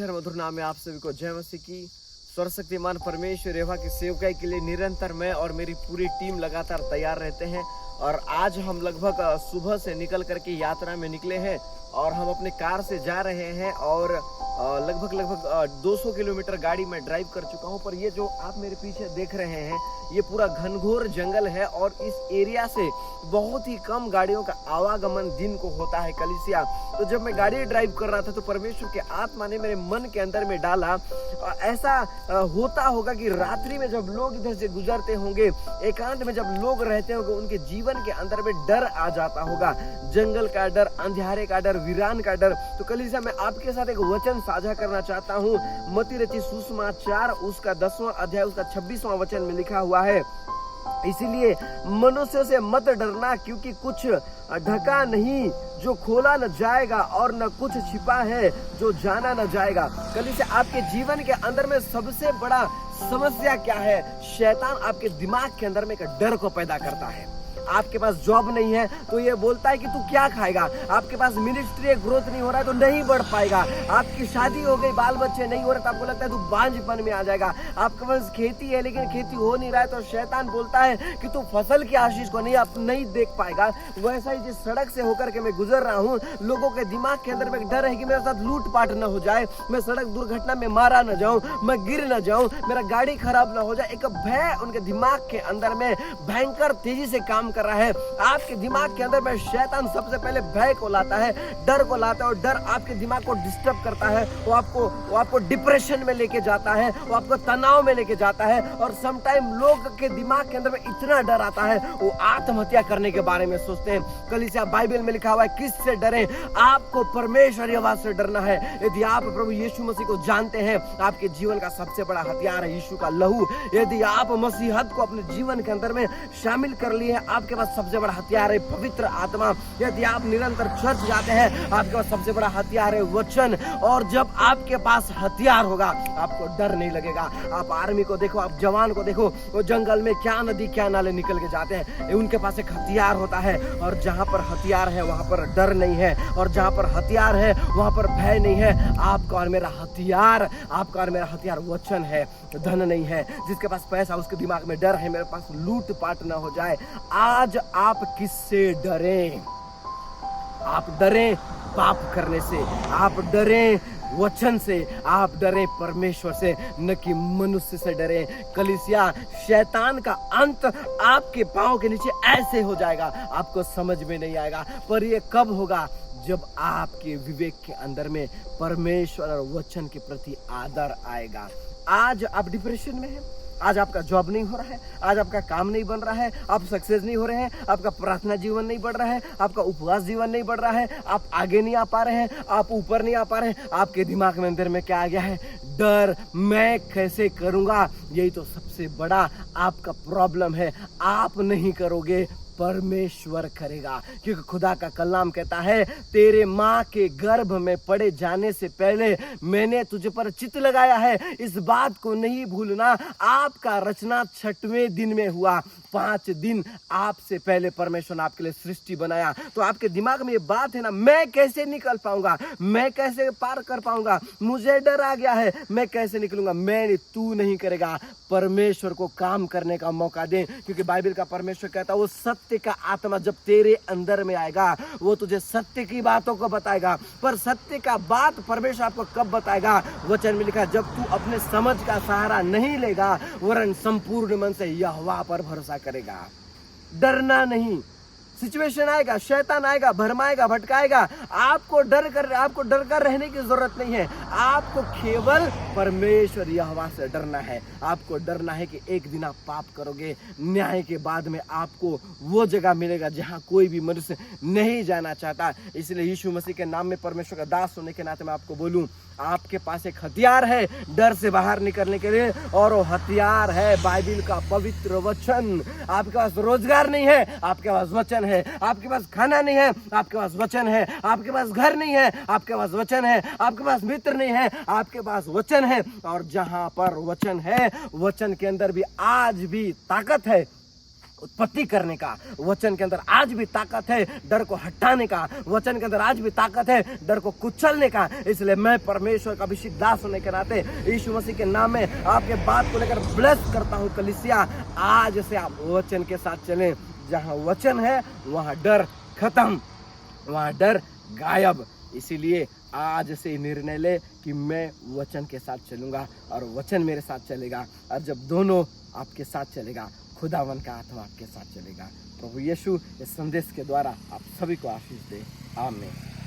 मीठर मधुर नाम में आप सभी को जय मसीह की। सर्वशक्तिमान परमेश्वर यहोवा की सेवकाई के लिए निरंतर मैं और मेरी पूरी टीम लगातार तैयार रहते हैं। और आज हम लगभग सुबह से निकल करके यात्रा में निकले हैं और हम अपने कार से जा रहे हैं और लगभग 200 किलोमीटर गाड़ी में ड्राइव कर चुका हूं। पर ये जो आप मेरे पीछे देख रहे हैं ये पूरा घनघोर जंगल है और इस एरिया से बहुत ही कम गाड़ियों का आवागमन दिन को होता है कलीसिया। तो जब मैं गाड़ी ड्राइव कर रहा था तो परमेश्वर के आत्मा ने मेरे मन के अंदर में डाला, ऐसा होता होगा कि रात्रि में जब लोग इधर से गुजरते होंगे, एकांत में जब लोग रहते होंगे, उनके जीवन के अंदर में डर आ जाता होगा, जंगल का डर, अंधेरे का डर, वीरान का डर। तो कलीसिया मैं आपके साथ एक वचन साझा करना चाहता हूँ। मत्ती रचित सुसमाचार उसका 10वां अध्याय उसका 26वां वचन में लिखा हुआ है, इसीलिए मनुष्य से मत डरना, क्योंकि कुछ ढका नहीं जो खोला न जाएगा और न कुछ छिपा है जो जाना न जाएगा। कलीसिया आपके जीवन के अंदर में सबसे बड़ा समस्या क्या है? शैतान आपके दिमाग के अंदर में एक डर को पैदा करता है। आपके पास जॉब नहीं है तो ये बोलता है कि तू क्या खाएगा। आपके पास मिनिस्ट्री ग्रोथ नहीं हो रहा है तो नहीं बढ़ पाएगा। आपकी शादी हो गई, बाल बच्चे नहीं हो रहे तो आपको लगता है तू बांझपन में आ जाएगा। आपके पास खेती है लेकिन खेती हो नहीं रहा है तो शैतान बोलता है कि तू फसल की आशीष को नहीं देख पाएगा। वैसा ही जिस सड़क से होकर के मैं गुजर रहा हूँ, लोगों के दिमाग के अंदर में एक डर है कि मेरे साथ लूटपाट न हो जाए, मैं सड़क दुर्घटना में मारा न जाऊं, मैं गिर न जाऊं, मेरा गाड़ी खराब न हो जाए। एक भय उनके दिमाग के अंदर में भयंकर तेजी से काम कर रहा है। आपके दिमाग के अंदर में शैतान सबसे पहले भय को लाता है, डर को लाता है और डर आपके दिमाग को डिस्टर्ब करता है। वो आपको डिप्रेशन में लेके जाता है, वो आपको तनाव में लेके जाता है। और समटाइम लोग के दिमाग के अंदर में इतना डर आता है वो आत्महत्या करने के बारे में सोचते हैं। कलीसिया बाइबल में लिखा हुआ है, किससे डरें? आपको परमेश्वर यहोवा से डरना है। यदि आप प्रभु यीशु मसीह को जानते हैं, आपके जीवन का सबसे बड़ा हथियार है यीशु का लहू। यदि आप मसीहत को अपने जीवन के अंदर में शामिल कर लिए हैं, आपके पास सबसे बड़ा हथियार है पवित्र आत्मा। यदि आप निरंतर चर्च जाते हैं, आपके पास सबसे बड़ा हथियार है वचन। और जब आपके पास हथियार होगा आपको डर नहीं लगेगा। आप आर्मी को देखो, आप जवान को देखो, वो जंगल में क्या नदी क्या नाले निकल के जाते हैं, उनके पास एक हथियार होता है। और जहां पर हथियार है वहां पर डर नहीं है, और जहां पर हथियार है वहां पर भय नहीं है। आपका और मेरा हथियार वचन है, धन नहीं है। जिसके पास पैसा उसके दिमाग में डर है, मेरे पास लूट पाट ना हो जाए। आज आप किससे डरें? आप डरें पाप करने से, आप डरें वचन से, आप डरें परमेश्वर से, न कि मनुष्य से डरें। कलीसिया शैतान का अंत आपके पांव के नीचे ऐसे हो जाएगा, आपको समझ में नहीं आएगा। पर ये कब होगा? जब आपके विवेक के अंदर में परमेश्वर और वचन के प्रति आदर आएगा। आज आप डिप्रेशन में हैं, आज आपका जॉब नहीं हो रहा है, आज आपका काम नहीं बन रहा है, आप सक्सेस नहीं हो रहे हैं, आपका प्रार्थना जीवन नहीं बढ़ रहा है, आपका उपवास जीवन नहीं बढ़ रहा है, आप आगे नहीं आ पा रहे हैं, आप ऊपर नहीं आ पा रहे हैं। आपके दिमाग में अंदर में क्या आ गया है? डर। मैं कैसे करूंगा? यही तो सबसे बड़ा आपका प्रॉब्लम है। आप नहीं करोगे, परमेश्वर करेगा। क्योंकि खुदा का कलाम कहता है, तेरे माँ के गर्भ में पड़े जाने से पहले मैंने तुझे पर चित्त लगाया है। इस बात को नहीं भूलना, आपका रचना 6वें दिन में हुआ। 5 दिन आपसे पहले परमेश्वर ने आपके लिए सृष्टि बनाया। तो आपके दिमाग में ये बात है ना, मैं कैसे निकल पाऊंगा, मैं कैसे पार कर पाऊंगा, मुझे डर आ गया है, मैं कैसे निकलूंगा? तू नहीं करेगा। परमेश्वर को काम करने का मौका दे, क्योंकि बाइबल का परमेश्वर कहता है वो सत्य का आत्मा जब तेरे अंदर में आएगा वो तुझे सत्य की बातों को बताएगा। पर सत्य का बात परमेश्वर आपको कब बताएगा? वचन में लिखा, जब तू अपने समझ का सहारा नहीं लेगा वरन संपूर्ण मन से यहोवा पर भरोसा करेगा। डरना नहीं। सिचुएशन आएगा, शैतान आएगा, भरमाएगा, भटकाएगा, आपको डर कर रहने की जरूरत नहीं है। आपको केवल परमेश्वर यहोवा से डरना है। आपको डरना है कि एक दिन आप पाप करोगे, न्याय के बाद में आपको वो जगह मिलेगा जहां कोई भी मनुष्य नहीं जाना चाहता। इसलिए यीशु मसीह के नाम में परमेश्वर का दास होने के नाते मैं आपको बोलूं, आपके पास एक हथियार है डर से बाहर निकलने के लिए, और वो हथियार है बाइबल का पवित्र वचन। आपके पास रोजगार नहीं है, आपके पास वचन है। आपके पास खाना नहीं है, आपके पास वचन है। आपके पास घर नहीं है, आपके पास वचन है। आपके पास मित्र नहीं है, आपके पास वचन है। और जहां पर वचन है, वचन के अंदर भी आज भी ताकत है। उत्पत्ति करने का। वचन के अंदर आज भी ताकत है डर को हटाने का। वचन के अंदर आज भी ताकत है डर को कुचलने का। इसलिए मैं परमेश्वर का अभिषेक दास होने के नाते यीशु मसीह के नाम में आपके बात को लेकर ब्लेस करता हूँ। कलीसिया, आज से आप वचन के साथ चलें। जहाँ वचन है वहाँ डर खत्म, वहाँ डर गायब। इसीलिए आज से निर्णय ले कि मैं वचन के साथ चलूंगा और वचन मेरे साथ चलेगा। और जब दोनों आपके साथ चलेगा, खुदावन का आत्मा आपके साथ चलेगा। प्रभु यीशु इस संदेश के द्वारा आप सभी को आशीष दे। आमीन।